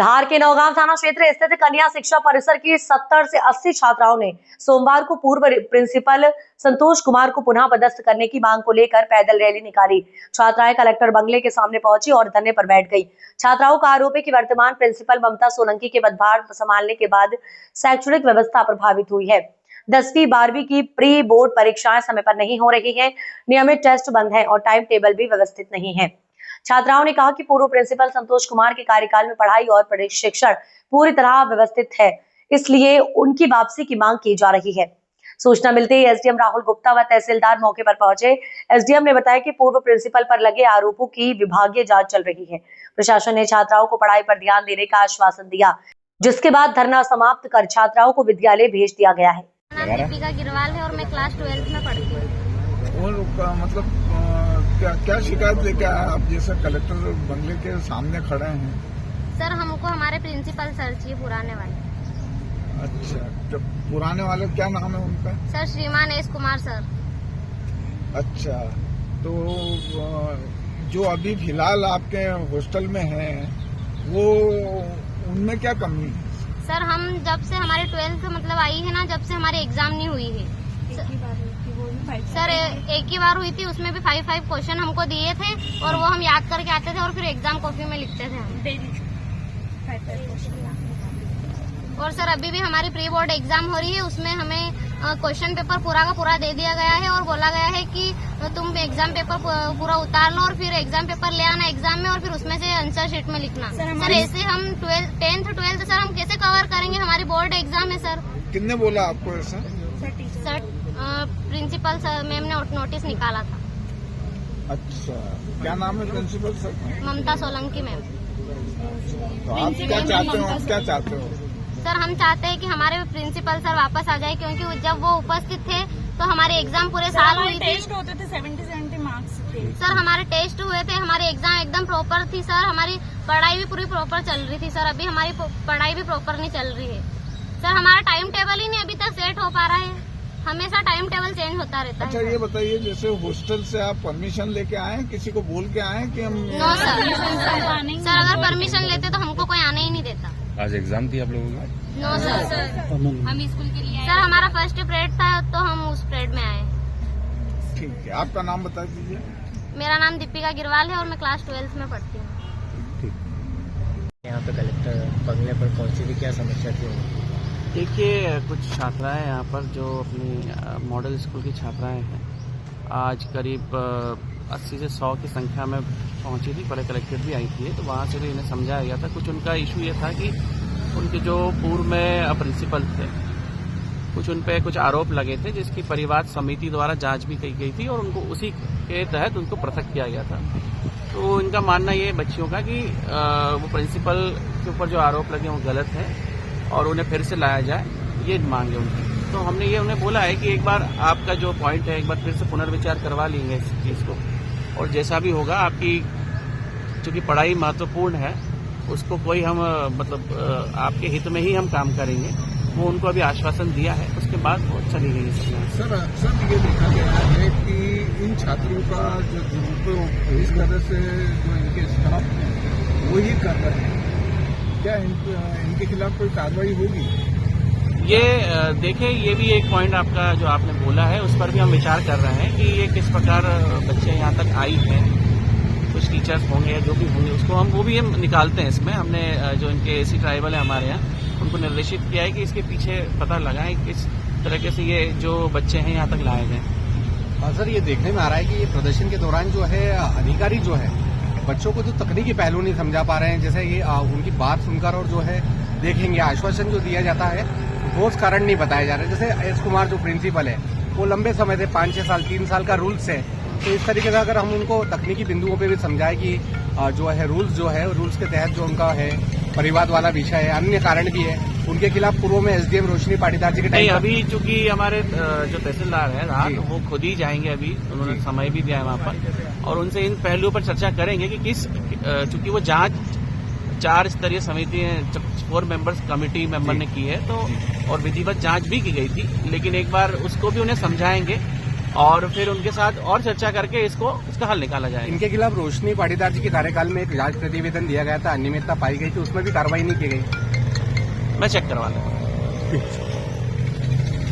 धार के नौगांव थाना क्षेत्र स्थित कन्या शिक्षा परिसर की 70 से 80 छात्राओं ने सोमवार को पूर्व प्रिंसिपल संतोष कुमार को पुनः पदस्थ करने की मांग को लेकर पैदल रैली निकाली। छात्राएं कलेक्टर बंगले के सामने पहुंची और धरने पर बैठ गई। छात्राओं का आरोप है कि वर्तमान प्रिंसिपल ममता सोलंकी के पदभार संभालने के बाद शैक्षणिक व्यवस्था प्रभावित हुई है। 10वीं 12वीं की प्री बोर्ड परीक्षाएं समय पर नहीं हो रही है, नियमित टेस्ट बंद है और टाइम टेबल भी व्यवस्थित नहीं है। छात्राओं ने कहा कि पूर्व प्रिंसिपल संतोष कुमार के कार्यकाल में पढ़ाई और प्रशिक्षण पूरी तरह व्यवस्थित है, इसलिए उनकी वापसी की मांग की जा रही है। सूचना मिलते ही एसडीएम राहुल गुप्ता व तहसीलदार मौके पर पहुंचे। एसडीएम ने बताया कि पूर्व प्रिंसिपल पर लगे आरोपों की विभागीय जांच चल रही है। प्रशासन ने छात्राओं को पढ़ाई पर ध्यान देने का आश्वासन दिया, जिसके बाद धरना समाप्त कर छात्राओं को विद्यालय भेज दिया गया है। दीपिका गिरवाल है और मैं क्लास 12 में पढ़ती हूँ। और मतलब क्या शिकायत लेके आए आप? जैसे कलेक्टर बंगले के सामने खड़े हैं। सर, हमको हमारे प्रिंसिपल सर चाहिए, पुराने वाले। अच्छा, तो पुराने वाले क्या नाम है उनका? सर श्रीमान एस कुमार सर। अच्छा, तो जो अभी फिलहाल आपके हॉस्टल में है वो उनमें क्या कमी है? सर, हम जब से हमारे 12th मतलब आई है ना, जब से हमारे एग्जाम नहीं हुई है सर, एक ही बार हुई थी, उसमें भी 5 क्वेश्चन हमको दिए थे और वो हम याद करके आते थे और फिर एग्जाम कॉपी में लिखते थे हम। और सर, अभी भी हमारी प्री बोर्ड एग्जाम हो रही है, उसमें हमें क्वेश्चन पेपर पूरा का पूरा दे दिया गया है और बोला गया है कि तुम एग्जाम पेपर पूरा उतार लो और फिर एग्जाम पेपर ले आना एग्जाम में और फिर उसमें से आंसर शीट में लिखना। सर ऐसे हम 10th 12th सर हम कैसे कवर करेंगे? हमारी बोर्ड एग्जाम है सर। किसने बोला आपको ऐसा? सर, प्रिंसिपल सर मैम ने नोटिस निकाला था। अच्छा, क्या नाम है प्रिंसिपल सर? ममता सोलंकी मैम। तो आप क्या चाहते हो? आप क्या चाहते हो? सर, हम चाहते हैं कि हमारे प्रिंसिपल सर वापस आ जाए, क्योंकि जब वो उपस्थित थे तो हमारे एग्जाम पूरे साल हुई थी। टेस्ट होते थे 70 मार्क्स थे। सर, हमारे टेस्ट हुए थे, हमारी एग्जाम एकदम प्रॉपर थी सर, हमारी पढ़ाई भी पूरी प्रॉपर चल रही थी सर। अभी हमारी पढ़ाई भी प्रॉपर नहीं चल रही है सर। हमारा टाइम टेबल ही नहीं अभी तक सेट हो पा रहा है, हमेशा टाइम टेबल चेंज होता रहता है। अच्छा, ये बताइए, जैसे हॉस्टल से आप परमिशन लेके आए हैं, किसी को बोल के आए हैं कि हम? नो सर, अगर परमिशन लेते तो हमको कोई आने ही नहीं देता। आज एग्जाम थी आप लोगों का? नो सर, हम स्कूल के लिए सर, हमारा फर्स्ट पीरियड था तो हम उस पीरियड में आए। ठीक है, आपका नाम बता दीजिए। मेरा नाम दीपिका गिरवाल है और मैं क्लास 12 में पढ़ती हूँ। यहाँ पे कलेक्टर बंगले पर पहुंची थी, क्या समस्या थी? देखिए, कुछ छात्राएं यहाँ पर जो अपनी मॉडल स्कूल की छात्राएं हैं, आज करीब 80 से 100 की संख्या में पहुंची थी। पहले कलेक्ट्रेट भी आई थी, तो वहाँ से भी इन्हें समझाया गया था। कुछ उनका इशू ये था कि उनके जो पूर्व में प्रिंसिपल थे, कुछ उन पे कुछ आरोप लगे थे, जिसकी परिवार समिति द्वारा जांच भी की गई थी और उनको उसी के तहत उनको पृथक किया गया था। तो इनका मानना ये बच्चियों का कि वो प्रिंसिपल के ऊपर जो आरोप लगे वो गलत है और उन्हें फिर से लाया जाए, ये मांग है उनकी। तो हमने ये उन्हें बोला है कि एक बार आपका जो पॉइंट है, एक बार फिर से पुनर्विचार करवा लेंगे इस चीज़ को, और जैसा भी होगा आपकी चूँकि पढ़ाई महत्वपूर्ण है, उसको कोई हम मतलब आपके हित में ही हम काम करेंगे, वो उनको अभी आश्वासन दिया है। उसके बाद वो चली गई सर, ये देखा गया है कि इन छात्रों का जो दुरुपयोग इस तरह से जो इनके स्टाफ हैं वो ही कर रहे हैं, क्या इनके खिलाफ कोई कार्रवाई होगी? ये देखें, ये भी एक पॉइंट आपका जो आपने बोला है, उस पर भी हम विचार कर रहे हैं कि ये किस प्रकार बच्चे यहाँ तक आई हैं। कुछ टीचर्स होंगे या जो भी होंगे, उसको वो भी हम निकालते हैं इसमें। हमने जो इनके एसी ट्राइबल है हमारे यहाँ, उनको निर्देशित किया है कि इसके पीछे पता लगाएं किस तरीके से ये जो बच्चे हैं यहाँ तक लाए गए। सर, ये देखने में आ रहा है कि ये प्रदर्शन के दौरान जो है अधिकारी जो है बच्चों को जो तकनीकी पहलू नहीं समझा पा रहे हैं। जैसे ये उनकी बात सुनकर और जो है देखेंगे आश्वासन जो दिया जाता है, ठोस कारण नहीं बताया जा रहा है। जैसे एस कुमार जो प्रिंसिपल है, वो लंबे समय से 5-6 साल 3 साल का रूल्स है, तो इस तरीके से अगर हम उनको तकनीकी बिंदुओं पे भी समझाएं कि जो है रूल्स के तहत जो उनका है परिवाद वाला विषय है, अन्य कारण भी है, उनके खिलाफ पूर्व में एसडीएम रोशनी पाटीदार जी के नहीं, अभी चूंकि हमारे जो तहसीलदार है रात, वो खुद ही जाएंगे, अभी उन्होंने समय भी दिया है वहाँ पर, और उनसे इन पहलुओं पर चर्चा करेंगे कि किस, चूंकि वो जांच 4 स्तरीय समिति है, 4 मेंबर्स कमेटी मेंबर ने की है, तो और विधिवत जांच भी की गई थी, लेकिन एक बार उसको भी उन्हें समझाएंगे और फिर उनके साथ और चर्चा करके इसका हल निकाला जाए। इनके खिलाफ रोशनी पाटीदार जी के कार्यकाल में एक जांच प्रतिवेदन दिया गया था, अनियमितता पाई गई थी, उसमें भी कार्रवाई नहीं की गई। मैं चेक करवा लूँ।